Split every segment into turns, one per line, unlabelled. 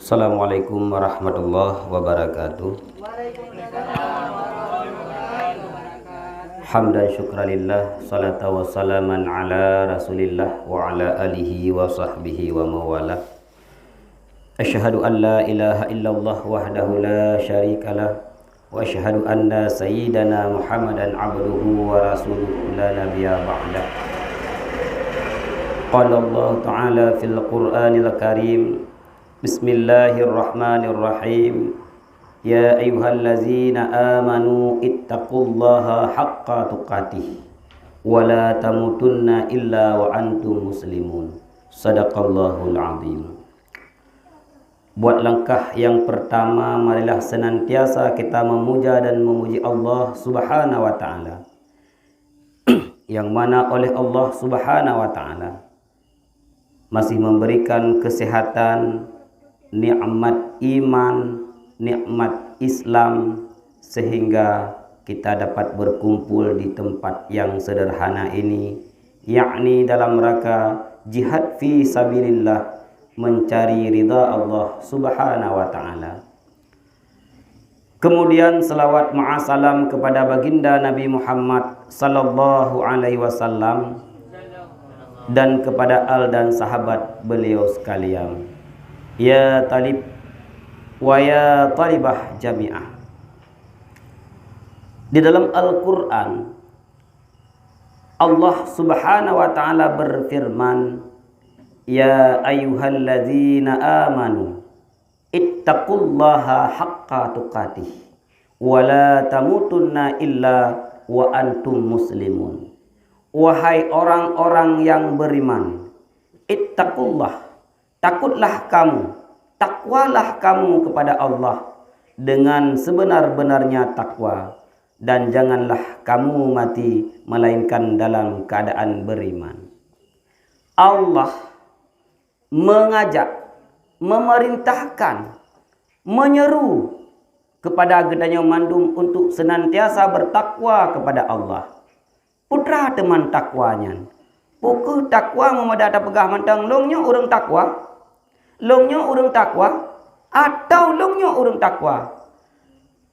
Assalamualaikum warahmatullahi wabarakatuh. Hamdan syukralillah, salata wa salaman ala rasulillah wa ala alihi wa sahbihi wa mawalah. Asyhadu an la ilaha illallah wahdahu la syarikalah wa asyhadu anna sayyidana Muhammadan abduhu wa rasuluhu la nabiyya ba'dah. Qala Allah ta'ala fil Qur'anil Karim, Bismillahirrahmanirrahim. Ya ayyuhallazina amanu ittaqullaha haqqa tuqatih wa la tamutunna illa wa antum muslimun. Sadaqallahul azim. Buat langkah yang pertama, marilah senantiasa kita memuja dan memuji Allah Subhanahu wa taala. Yang mana oleh Allah Subhanahu wa taala masih memberikan kesehatan, nikmat iman, nikmat Islam, sehingga kita dapat berkumpul di tempat yang sederhana ini, yakni dalam rangka jihad fi sabilillah, mencari ridha Allah Subhanahu wa taala. Kemudian selawat ma'asalam kepada baginda Nabi Muhammad sallallahu alaihi wasallam dan kepada al dan sahabat beliau sekalian. Ya talib wa ya talibah jami'ah. Di dalam Al-Quran, Allah Subhanahu wa ta'ala berfirman, Ya ayyuhalladzina amanu ittaqullaha haqqa tuqatih wa la tamutunna illa wa antum muslimun. Wahai orang-orang yang beriman, ittaqullah, takutlah kamu, takwalah kamu kepada Allah dengan sebenar-benarnya takwa, dan janganlah kamu mati melainkan dalam keadaan beriman. Allah mengajak, memerintahkan, menyeru kepada gedanya mandum untuk senantiasa bertakwa kepada Allah. Putra teman takwanya. Pukul takwa memada ada pegah mantang longnya orang takwa. Longnya orang takwa atau longnya orang takwa.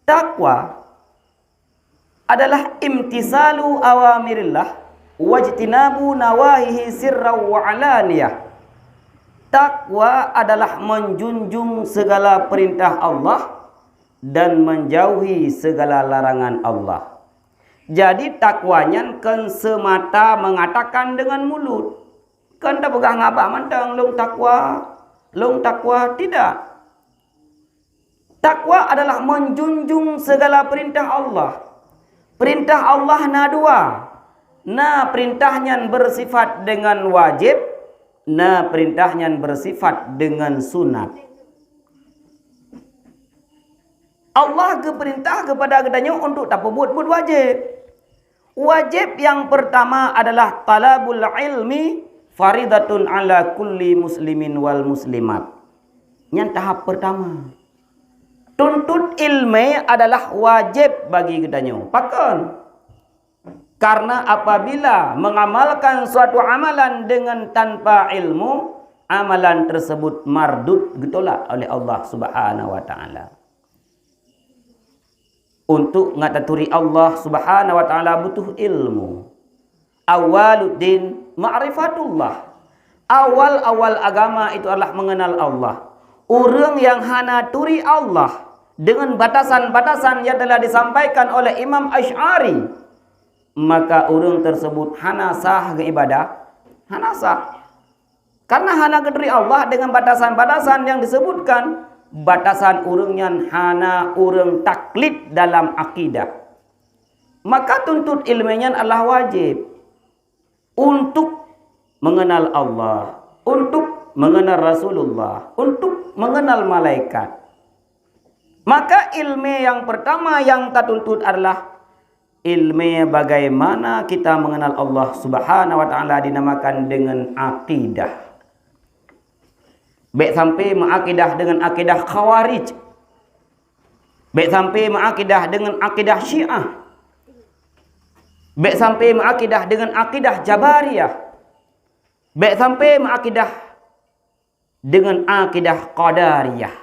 Takwa adalah imtisalu awamirillah wajtinabu nawahihi sirra wa alaniyah. Takwa adalah menjunjung segala perintah Allah dan menjauhi segala larangan Allah. Jadi takwanya kan semata mengatakan dengan mulut. Kan tak pegang ngabak mantang long takwa tidak. Takwa adalah menjunjung segala perintah Allah. Perintah Allah na dua. Na perintahnya bersifat dengan wajib, na perintahnya bersifat dengan sunat. Allah keperintah kepada kedanya untuk tak buat wajib. Wajib yang pertama adalah talabul ilmi faridatun ala kulli muslimin wal muslimat. Yang tahap pertama. Tuntut ilmu adalah wajib bagi kedanya. Pakan. Karena apabila mengamalkan suatu amalan dengan tanpa ilmu, amalan tersebut mardud, ditolak oleh Allah Subhanahu wa taala. Untuk ngataturi Allah Subhanahu wa ta'ala butuh ilmu. Awaluddin ma'rifatullah. Awal-awal agama itu adalah mengenal Allah. Orang yang hana turi Allah dengan batasan-batasan yang telah disampaikan oleh Imam Asy'ari, maka orang tersebut hana sah ibadah, hana sah. Karena hana keturi Allah dengan batasan-batasan yang disebutkan, batasan urungnya hana urung taklid dalam akidah. Maka tuntut ilmunya adalah wajib untuk mengenal Allah, untuk mengenal Rasulullah, untuk mengenal malaikat. Maka ilmu yang pertama yang kita tuntut adalah ilmu bagaimana kita mengenal Allah Subhanahu wa taala, dinamakan dengan akidah. Baik sampai mengakidah dengan akidah Khawarij. Baik sampai mengakidah dengan akidah Syiah. Baik sampai mengakidah dengan akidah Jabariyah. Baik sampai mengakidah dengan akidah Qadariyah.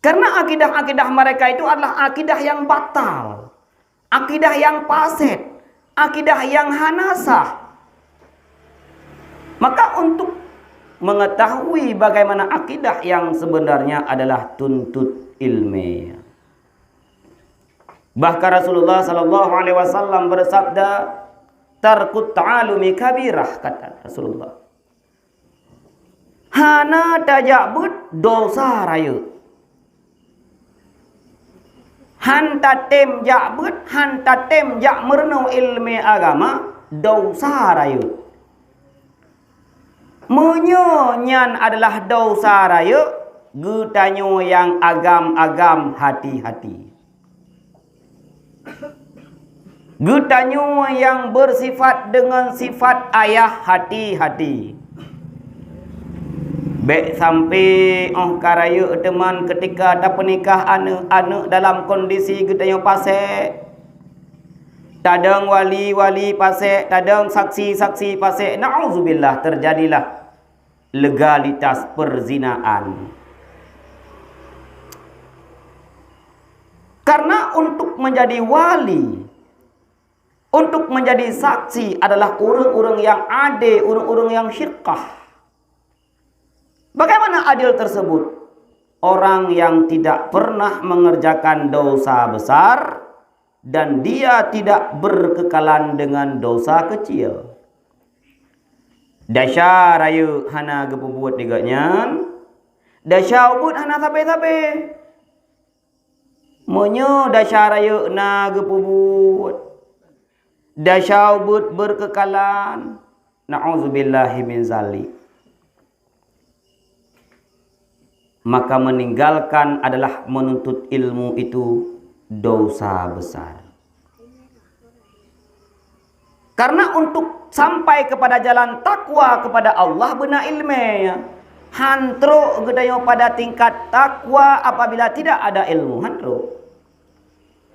Karena akidah-akidah mereka itu adalah akidah yang batal, akidah yang fasid, akidah yang hanasah. Maka untuk mengetahui bagaimana akidah yang sebenarnya adalah tuntut ilmiah. Bahkan Rasulullah sallallahu alaihi wasallam bersabda, "Tarkut ta'alumi kabirah," kata Rasulullah. Hana tajabut dosa raya. Hanta tem jabut, hanta tem jak mernu ilmi agama, dosa raya. Menyanyan adalah dosa raya, gutanyo yang agam-agam hati-hati. Gutanyo yang bersifat dengan sifat ayah hati-hati. Baik sampai karaya teman ketika ada penikah anak-anak dalam kondisi gutanyo pasek. Tadang wali-wali pasek, tadang saksi-saksi pasek. Na'udzubillah, terjadilah legalitas perzinaan. Karena untuk menjadi wali, untuk menjadi saksi adalah orang-orang yang adil, orang-orang yang syirkah. Bagaimana adil tersebut? Orang yang tidak pernah mengerjakan dosa besar dan dia tidak berkekalan dengan dosa kecil. Dasya rayu hana gepubuat diganyan. Dasya ubud hana sabe-sabe. Monyo dasya rayu na gepubuat. Dasya ubud berkekalan. Na'udzubillahi min zalik. Maka meninggalkan adalah menuntut ilmu itu dosa besar. Karena untuk sampai kepada jalan takwa kepada Allah benar ilmu. Hantro gedayo pada tingkat takwa apabila tidak ada ilmu. Hantro.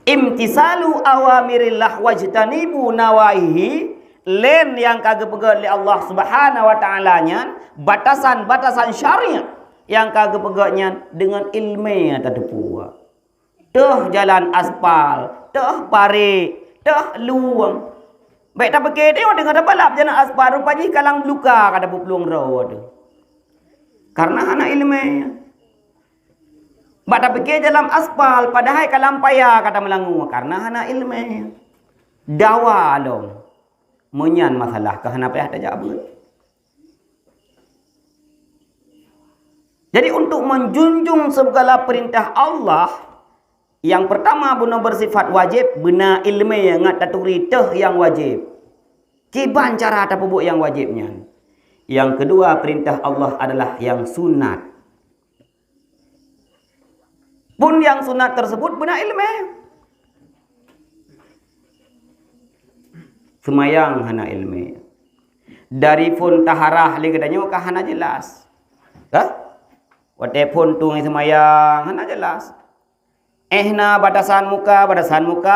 Imtisalu awamirillah wajtanibu nawahihi. Len yang kagak pegang oleh Allah subhanahu wa ta'alanya. Batasan-batasan syariat. Yang kagak pegaknya dengan ilmu yang terdepu. Tuh jalan aspal, tuh pare, tuh luang. Baik tak pakai dia dengan ada balap jalan aspal rupanya kalang luka kada peluang rawa tu. Karena anak ilmu. Baik tak pakai jalan aspal padahal kalang payah kata melangu karena anak ilmu. Dawa dong. Menyan masalah kahana payah tak jawab. Jadi untuk menjunjung segala perintah Allah, yang pertama benar bersifat wajib, benar ilmu yang ngaturi teh yang wajib. Kiban cara atau pupuk yang wajibnya. Yang kedua perintah Allah adalah yang sunat. Pun yang sunat tersebut benar ilmu. Semayang hana ilmu. Dari pun taharah ligadanya kah hana jelas. Hah? Walaupun tu semayang hana jelas. Ehna batasan muka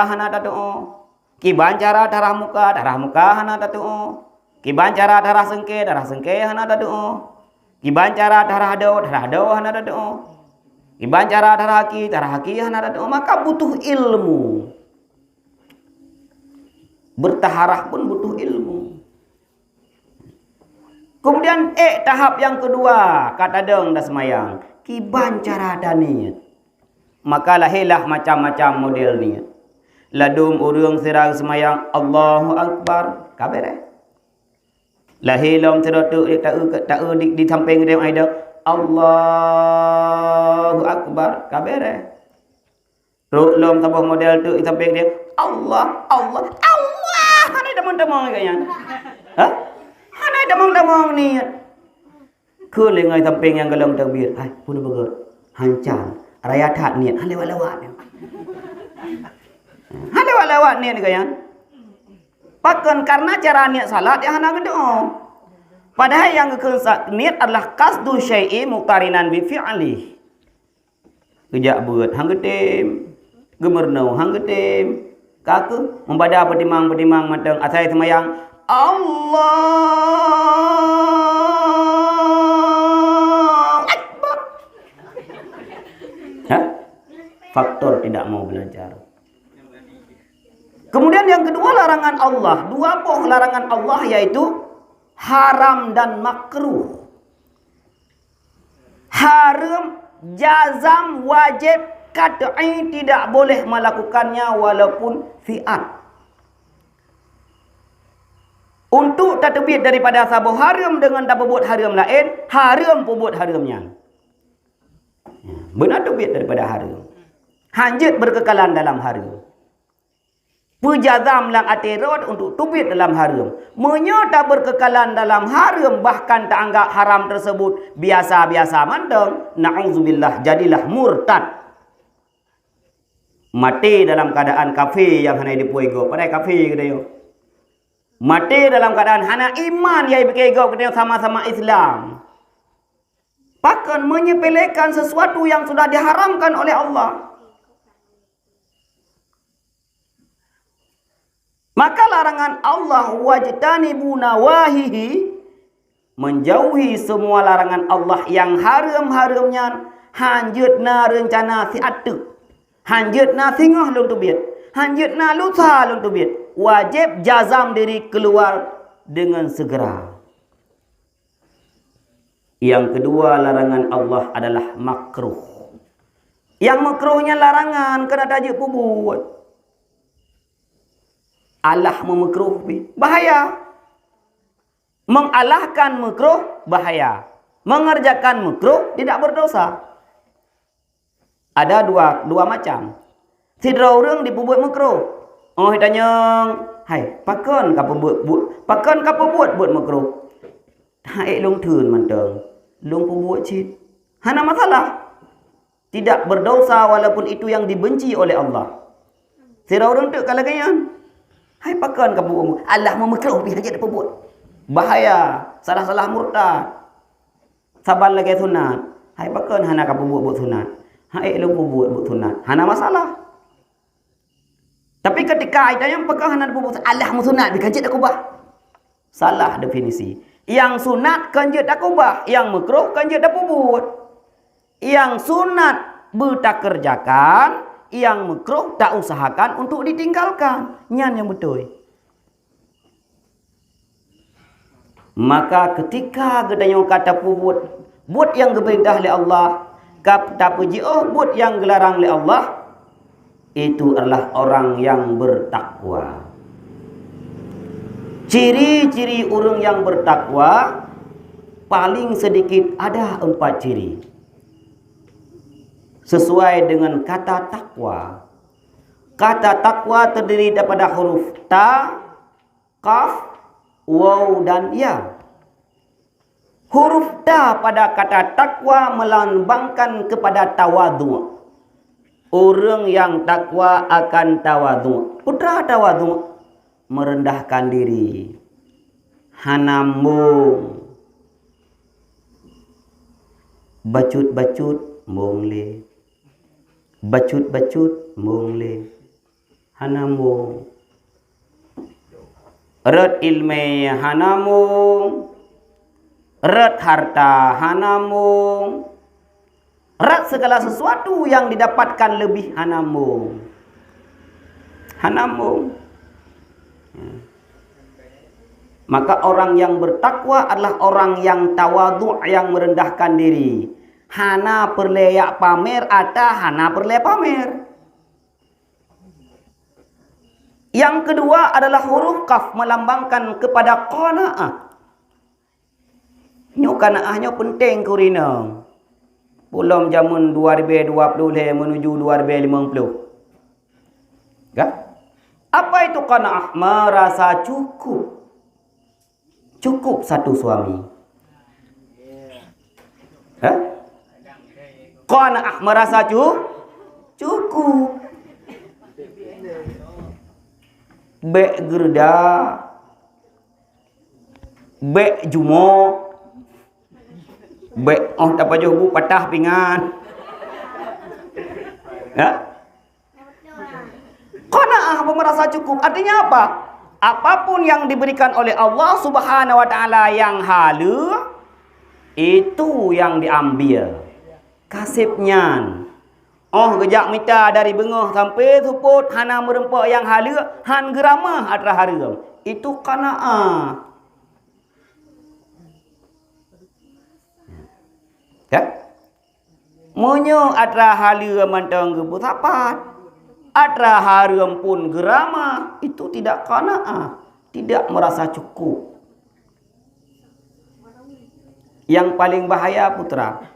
hana tatu. Kiban cara darah muka hana tatu. Kiban cara darah sengke hana tatu. Kiban cara darah do hana tatu. Kiban cara darah haki hana tatu. Maka butuh ilmu. Bertaharah pun butuh ilmu. Kemudian tahap yang kedua kata deng dah semayang. Kiban cara daniat. Maka lahirlah macam-macam model ni. Ladum urung serang semayang Allahu Akbar kabere. Lahir lom teratu tak di samping dia ada Allahu Akbar kabere. Lom tambah model tu di samping dia Allah. Hana demang-demang kayaknya. Hah? Hana demang-demang ni. Kelengai samping yang galong takbir. Hai, pun begut. Hancang. Raya tak niat. Halewat-lewat. Halewat-lewat niat kayaknya. Pakan karena cara niat salat yang hana berdoa. Padahal yang niat adalah qasdu syai'i muqtarinan bi fi'li. Kejak buat hang getem. Gemernau hang getem. Kaku membaca pedimang-pedimang matang asai semayang Allah Akbar. Hah? faktor tidak mau belajar. Kemudian yang kedua larangan Allah. Dua buah larangan Allah yaitu haram dan makruh. Haram, jazam, wajib, qat'i tidak boleh melakukannya walaupun fi'at. Untuk tak terbit daripada sabuk haram dengan tak berbuat haram lain, haram pun buat haramnya. Benar terbit daripada haram. Hanjit berkekalan dalam haram. Pejazam lang atirot untuk terbit dalam haram. Menyata berkekalan dalam haram bahkan tak anggap haram tersebut biasa-biasa mandang. Na'udzubillah, jadilah murtad. Mati dalam keadaan kafir yang hanya dipuigo. Padahal kafir ke dia. Mati dalam keadaan hana iman yang berkegau kita sama-sama Islam. Bahkan menyepelekan sesuatu yang sudah diharamkan oleh Allah. Maka larangan Allah wajtanibu nawahihi, menjauhi semua larangan Allah yang haram-haramnya, hanjutna rencana si atuk, hanjutna singah lung tubit, hanjutna lusa lung tubit. Wajib jazam diri keluar dengan segera. Yang kedua larangan Allah adalah makruh. Yang makruhnya larangan kena tajuk buat. Allah memakruh bahaya. Mengalahkan makruh bahaya. Mengerjakan makruh tidak berdosa. Ada dua macam. Sidra orang dibuat makruh. Oh tanya, hai, pakon kapa buat makruh. Hai long thun manteng. Long buat cit. Hana masalah. Tidak berdosa walaupun itu yang dibenci oleh Allah. Sidra orang tu kalau ganyan. Hai pakon kapa buat. Allah memakruh pi hajat apa buat. Bahaya, salah-salah murtad. Sabar lagi sunat. Hai pakon hana kapa buat sunat. Hai long buat sunat. Hana masalah. Tapi ketika ada yang pegang hendak berbuat Allah sunat dikanjit aku bah. Salah definisi. Yang sunat kanjit aku bah, yang makruh kanjit aku buat. Yang sunat bertak kerjakan, yang makruh tak usahakan untuk ditinggalkan. Nyan yang betul. Maka ketika gedanya kata buat yang diperintah oleh Allah, kata puji buat yang dilarang oleh Allah, itu adalah orang yang bertakwa. Ciri-ciri orang yang bertakwa paling sedikit ada 4 ciri. Sesuai dengan kata takwa. Kata takwa terdiri daripada huruf ta, kaf, waw dan ya. Huruf ta pada kata takwa melambangkan kepada tawadhu. Orang yang takwa akan tawadhu. Putra tawadhu, merendahkan diri. Hanambung. Bacut-bacut mongle. Bacut-bacut mongle. Hanambung. Red ilme hanambung. Red harta hanambung. Rat segala sesuatu yang didapatkan lebih hanambung. Hanambung. Maka orang yang bertakwa adalah orang yang tawadhu, yang merendahkan diri. Hana perleyak pamer atau hana perleyak pamer. Yang kedua adalah huruf kaf melambangkan kepada qanaah. Nyo qanaahnya penting kurina. Belum zaman 2020 menuju 2050. Ya? Apa itu qanaah? Merasa cukup. Cukup satu suami. Qanaah merasa cukup. Bek gerda. Bek jumo. Baik, tak apa bu patah pinggan. Ya? Qanaah merasa cukup. Artinya apa? Apapun yang diberikan oleh Allah Subhanahu wa taala yang halu, itu yang diambil. Kasibnya. Oh gejak mita dari bengah sampai suput hana merempak yang hala han geramah atra haram. Itu qanaah. Ya? Monyo atra hala mantang gebu sapat. Atra haram pun geramah, itu tidak qanaah, tidak merasa cukup. Yang paling bahaya putra,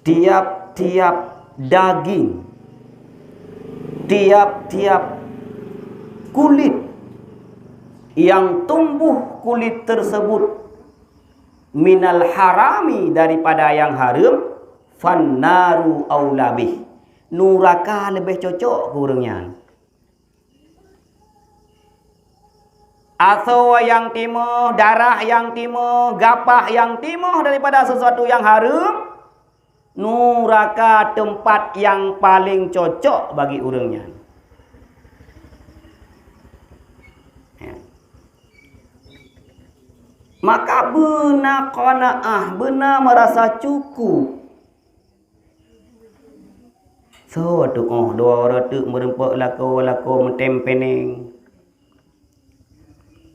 tiap-tiap daging, tiap-tiap kulit yang tumbuh kulit tersebut minal harami daripada yang haram, fannaru aulabih, neraka lebih cocok kurangnya. Atau yang timah, darah yang timah, gapah yang timah daripada sesuatu yang haram, neraka tempat yang paling cocok bagi orangnya. Ya. Maka benar qanaah, benar merasa cukup. So tu dua orang tu merempak lako mentempening.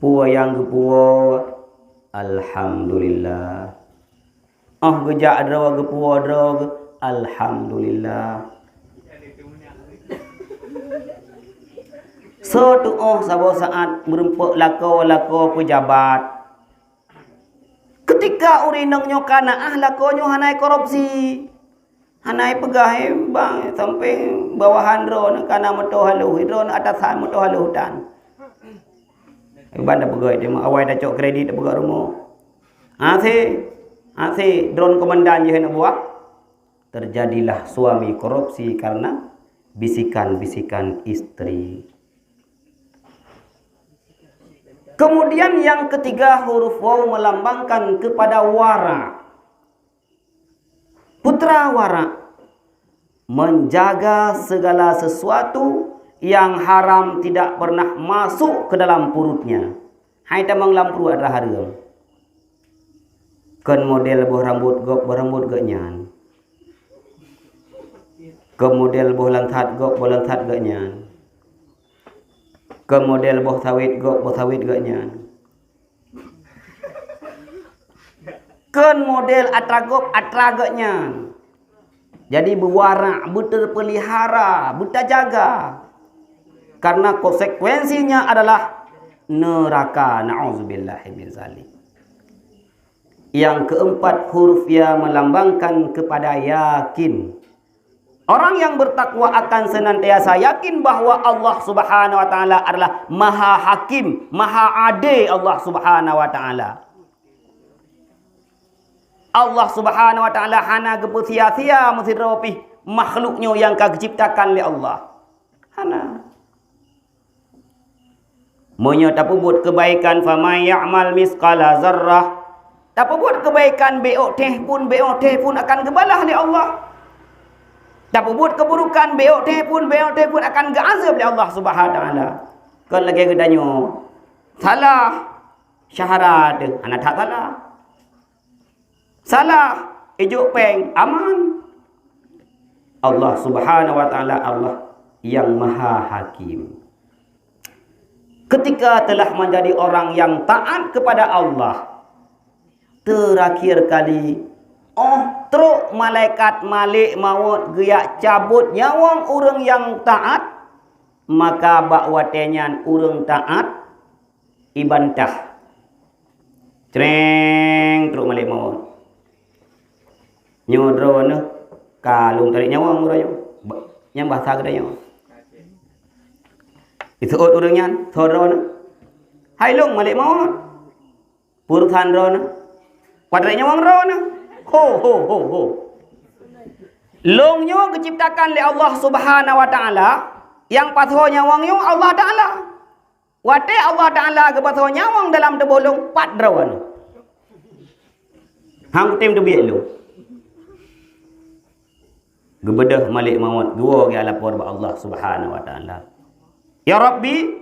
Puan yang gepua, alhamdulillah. Gejak draw gepua draw, alhamdulillah. So tu sabo saat merempak lako pejabat. Ketika urinang nyo kana lakonyo hanai korupsi. Hanai pegah bang sampai bawahan drone kana moto halu drone atasan moto halu hutan. Banda pegawai dia awai dah cok kredit dah pegawai rumah. Ase drone komandan je nak buat. Terjadilah suami korupsi karena bisikan-bisikan istri. Kemudian yang ketiga, huruf waw melambangkan kepada wara. Putra wara menjaga segala sesuatu yang haram tidak pernah masuk ke dalam perutnya. Hai tamang lampu adalah haram. Kan model boh rambut gak nyan. Ke model boh lantat gak nyan. Ke model boh sawit gak nyan. Kan model atra gak nyan. Jadi berwara, berterpelihara, bertajaga. Karena konsekuensinya adalah neraka. Na'udzubillahi min zalik. Yang keempat, huruf ya melambangkan kepada yakin. Orang yang bertakwa akan senantiasa yakin bahwa Allah Subhanahu wa taala adalah Maha Hakim, Maha Adil. Allah Subhanahu wa taala. Allah Subhanahu wa taala hana gepusia-sia mesti ropih makhluknya yang kageciptakan oleh Allah. Hana. Monya tak buat kebaikan famay ya'mal misqala zarrah. Tak buat kebaikan beok teh pun akan gebalah oleh Allah. Tak buat keburukan beok teh pun akan geazab oleh Allah Subhanahu wa taala. Kan lagi gedanyo salah syaharat anak tak salah. Salah ijuk peng aman. Allah Subhanahu wa taala Allah yang Maha Hakim. Ketika telah menjadi orang yang taat kepada Allah, terakhir kali teruk malaikat malik maut geyak cabut nyawang orang yang taat, maka bakwatenyan orang taat ibantah cereng teruk malik maut nyodrone kalung tarik nyawang orang yang bahasa gedanya itu orangnya thorona hai long malik maut purutan rona kuadratnya wang rona ho longnya diciptakan oleh Allah Subhanahu wa taala yang pathonya wang yo Allah taala wate Allah taala ke pathonya wang dalam tebolong pat rawan hang tim debiak lu gebedah malik maut dua ke lapor ba Allah Subhanahu wa taala. Ya Rabbi,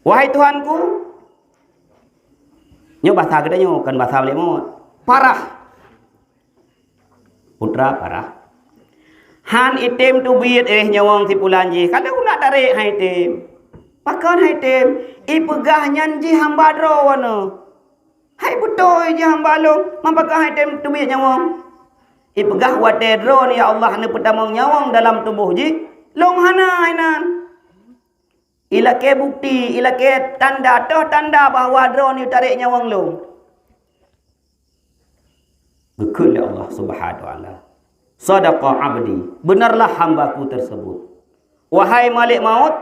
wahai Tuhanku, nyo bahasa gedanya kan bahasa malik maut parah. Putra parah. Han item tu biat nyawang ti pulanji. Kalau nak tarik hai item. Pakan hai item. Ipegah nyanji hamba dro wana. Hai betul je hamba long. Mampakah hai item tu biat nyawang. Ipegah wate dro ni ya Allah ni pertama nyawang dalam tubuh ji. Long hana hainan. Ila ke bukti, ila ke tanda bahawa dro ni tarik nyawang long. Gekul ya Allah subhanahu wa ta'ala. Sadaqa abdi, benarlah hambaku tersebut. Wahai Malik Maut,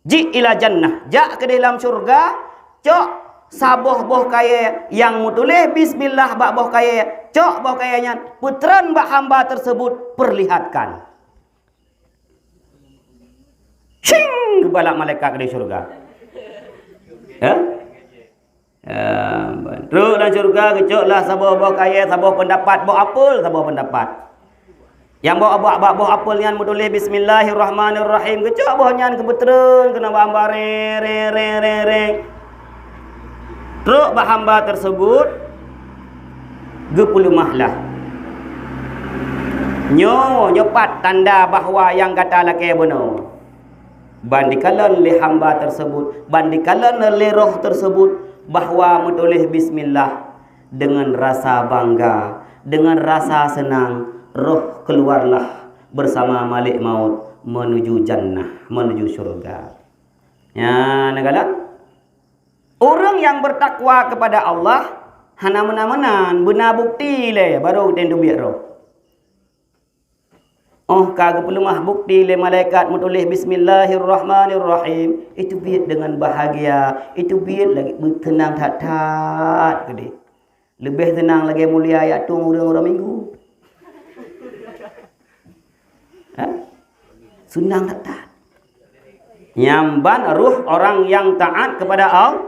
ji ila jannah, jak ke dalam syurga, cok saboh boh kaya yang mutulih bismillah bak boh kaya, cok boh kayanya, putran bak hamba tersebut perlihatkan. Cing balak malaikat ke syurga. Ya? Terus dalam syurga kecoklah sabar bawa kaya, sabar pendapat, bawa apel, sabar pendapat. Yang bawa bawa apel yang menulis bismillahirrahmanirrahim, kecok bawahnya kebetulan kena hamba re. Terus bah hamba tersebut gepulumahlah. Nyopat tanda bahawa yang kata laki benar. Bandikalan le hamba tersebut, bandikalan le roh tersebut bahawa menulis bismillah dengan rasa bangga, dengan rasa senang, roh keluarlah bersama Malik Maut menuju jannah, menuju syurga. Ya, negala. Orang yang bertakwa kepada Allah hana menan benar bukti le baru tentu biar roh. Oh, kagak perlu mah bukti le malaikat menulis bismillahirrahmanirrahim. Itu biar dengan bahagia, itu biar lagi tenang tat gede. Lebih tenang lagi mulia ayat tu orang-orang minggu. Ha? Senang tat. Nyamban ruh orang yang taat kepada Allah.